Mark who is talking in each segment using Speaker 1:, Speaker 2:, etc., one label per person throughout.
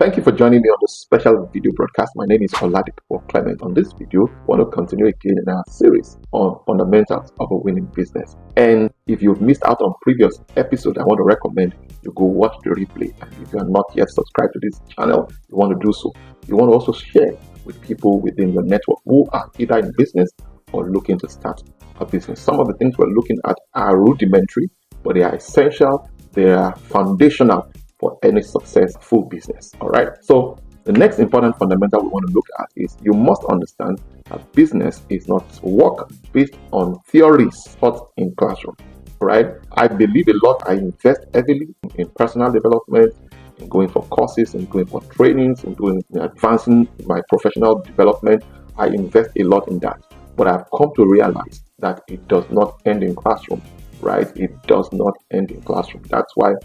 Speaker 1: Thank you for joining me on this special video broadcast. My name is Oladipo Clement. On this video, I want to continue again in our series on fundamentals of a winning business. And if you've missed out on previous episodes, I want to recommend you go watch the replay. And if you are not yet subscribed to this channel, you want to do so. You want to also share with people within your network who are either in business or looking to start a business. Some of the things we're looking at are rudimentary, but they are essential. They are foundational for any successful business. All right. So the next important fundamental we want to look at is you must understand that business is not work based on theories taught in classroom. All right. I believe a lot. I invest heavily in personal development, in going for courses, in going for trainings, in advancing my professional development. I invest a lot in that. But I've come to realize that it does not end in classroom. Right. It does not end in classroom. That's why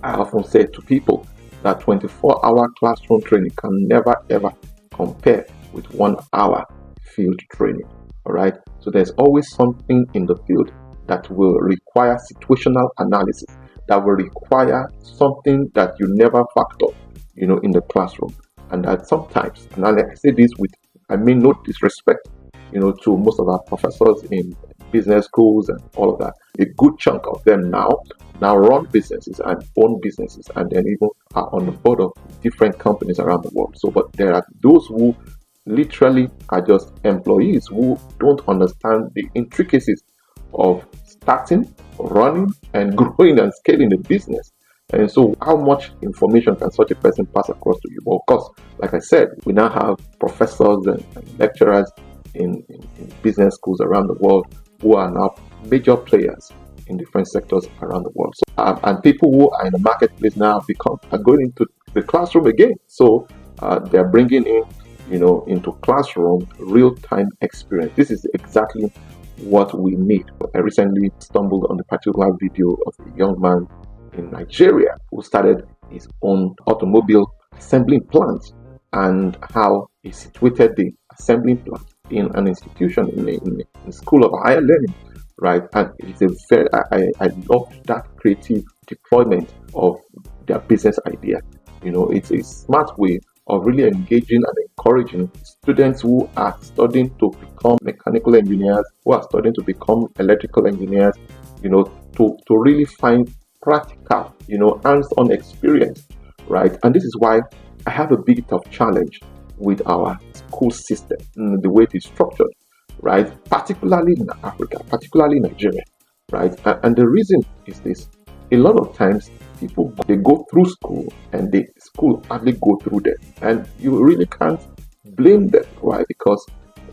Speaker 1: I often say to people that 24-hour classroom training can never ever compare with 1 hour field training. All right. So there's always something in the field that will require situational analysis, that will require something that you never factor, in the classroom. And that sometimes, and I say this with, no disrespect, to most of our professors in business schools and all of that. A good chunk of them now run businesses and own businesses, and then even are on the board of different companies around the world. So, but there are those who literally are just employees who don't understand the intricacies of starting, running, and growing and scaling the business. And so how much information can such a person pass across to you? Well, of course, like I said, we now have professors and lecturers in business schools around the world who are now major players in different sectors around the world. So, and people who are in the marketplace now are going into the classroom again. So they're bringing in, into classroom real-time experience. This is exactly what we need. I recently stumbled on a particular video of a young man in Nigeria who started his own automobile assembling plant, and how he situated the assembling plant in an institution in school of higher learning, right? And it's a very, I love that creative deployment of their business idea. It's a smart way of really engaging and encouraging students who are studying to become mechanical engineers, who are studying to become electrical engineers, to really find practical, hands-on experience, right? And this is why I have a bit of challenge with our school system, the way it is structured, right? Particularly in Africa, particularly Nigeria, right? And the reason is this: a lot of times people, they go through school and the school hardly go through them, and you really can't blame them. Why? Because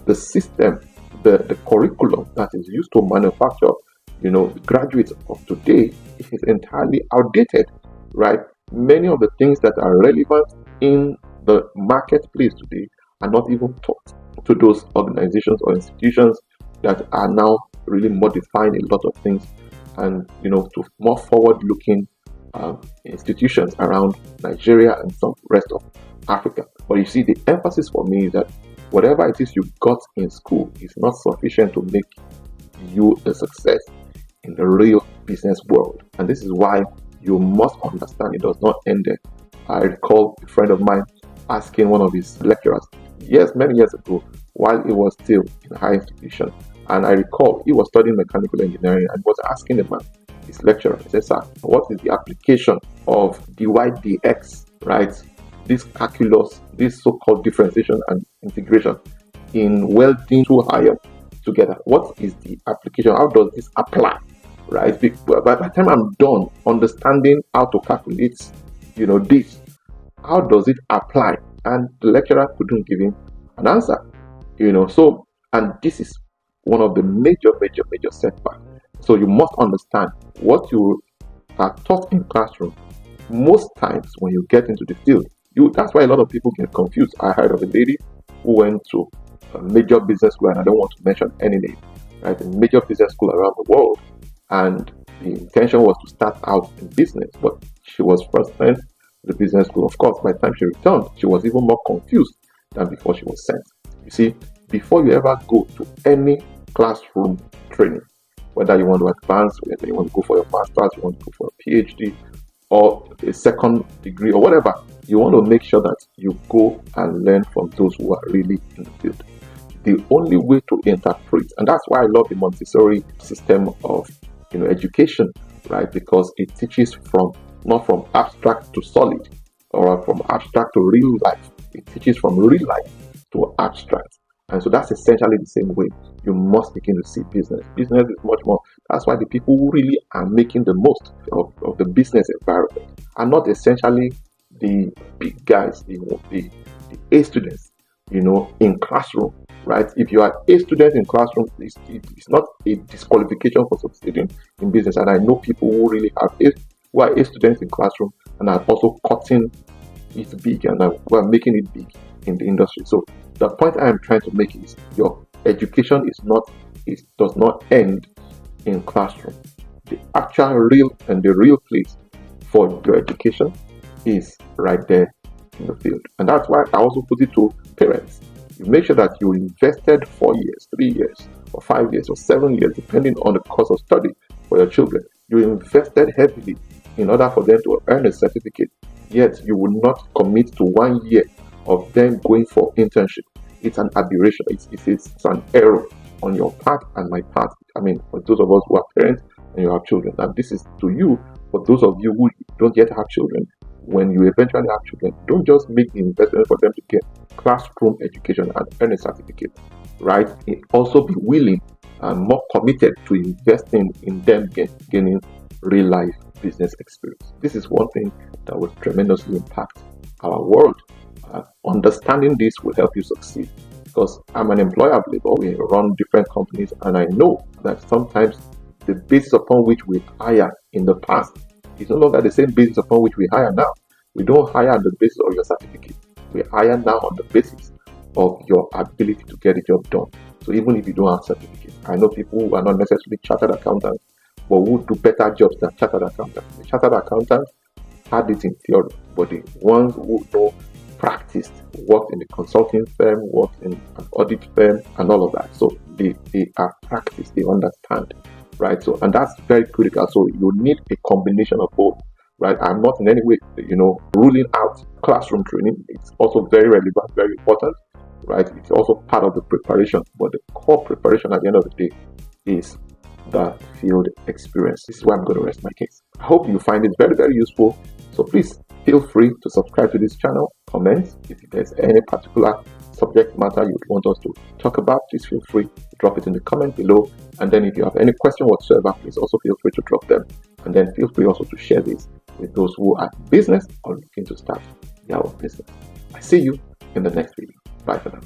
Speaker 1: the system, the curriculum that is used to manufacture, the graduates of today is entirely outdated, right? Many of the things that are relevant in the marketplace today are not even taught to those organizations or institutions that are now really modifying a lot of things, and to more forward-looking institutions around Nigeria and some rest of Africa. But you see, the emphasis for me is that whatever it is you got in school is not sufficient to make you a success in the real business world. And this is why you must understand it does not end there. I recall a friend of mine asking one of his lecturers, many years ago, while he was still in a higher institution. And I recall he was studying mechanical engineering and was asking the man, his lecturer, he said, "Sir, what is the application of dy dx, right? This calculus, this so-called differentiation and integration in welding two iron together. What is the application? How does this apply?" Right? By the time I'm done understanding how to calculate, this, how does it apply? And the lecturer couldn't give him an answer, So, and this is one of the major setbacks. So you must understand what you are taught in classroom. Most times when you get into the field, that's why a lot of people get confused. I heard of a lady who went to a major business school, and I don't want to mention any name, right? A major business school around the world. And the intention was to start out in business, but she was first sent to the business school. Of course, by the time she returned, she was even more confused than before she was sent. You see, before you ever go to any classroom training, whether you want to advance, whether you want to go for your master's, you want to go for a PhD or a second degree or whatever, You want to make sure that you go and learn from those who are really in the field. The only way to interpret, and that's why I love the Montessori system of education, right? Because it teaches not from abstract to solid, or from abstract to real life. It teaches from real life to abstract. And so that's essentially the same way you must begin to see business. Business is much more. That's why the people who really are making the most of the business environment are not essentially the big guys, the A students, in classroom, right? If you are A student in classroom, it's not a disqualification for succeeding in business. And I know people who really who are A students in classroom and are also cutting it big and who are making it big in the industry. So the point I am trying to make is your education does not end in classroom. The actual real place for your education is right there in the field. And that's why I also put it to parents. You make sure that you invested 4 years, 3 years, or 5 years, or 7 years, depending on the course of study for your children. You invested heavily in order for them to earn a certificate, yet you will not commit to 1 year of them going for internship. It's an aberration. It's an error on your part and my part. I mean, for those of us who are parents and you have children, and this is to you. For those of you who don't yet have children, when you eventually have children, don't just make the investment for them to get classroom education and earn a certificate, right? Also be willing and more committed to investing in them gaining real life business experience. This is one thing that will tremendously impact our world. Understanding this will help you succeed, because I'm an employer of labor. We run different companies, and I know that sometimes the basis upon which we hire in the past is no longer the same basis upon which we hire now. We don't hire on the basis of your certificate. We hire now on the basis of your ability to get a job done. So even if you don't have certificate, I know people who are not necessarily chartered accountants, but who do better jobs than chartered accountants. The chartered accountants had it in theory, but the ones who know practiced, worked in a consulting firm, worked in an audit firm, and all of that. So they are practiced, they understand, right? So, and that's very critical. So you need a combination of both, right? I'm not in any way, ruling out classroom training. It's also very relevant, very important, right? It's also part of the preparation, but the core preparation at the end of the day is the field experience. This is where I'm going to rest my case. I hope you find it very, very useful. So please feel free to subscribe to this channel, comment. If there's any particular subject matter you would want us to talk about, please feel free to drop it in the comment below. And then if you have any question whatsoever, please also feel free to drop them. And then feel free also to share this with those who are in business or looking to start their own business. I see you in the next video. Bye for now.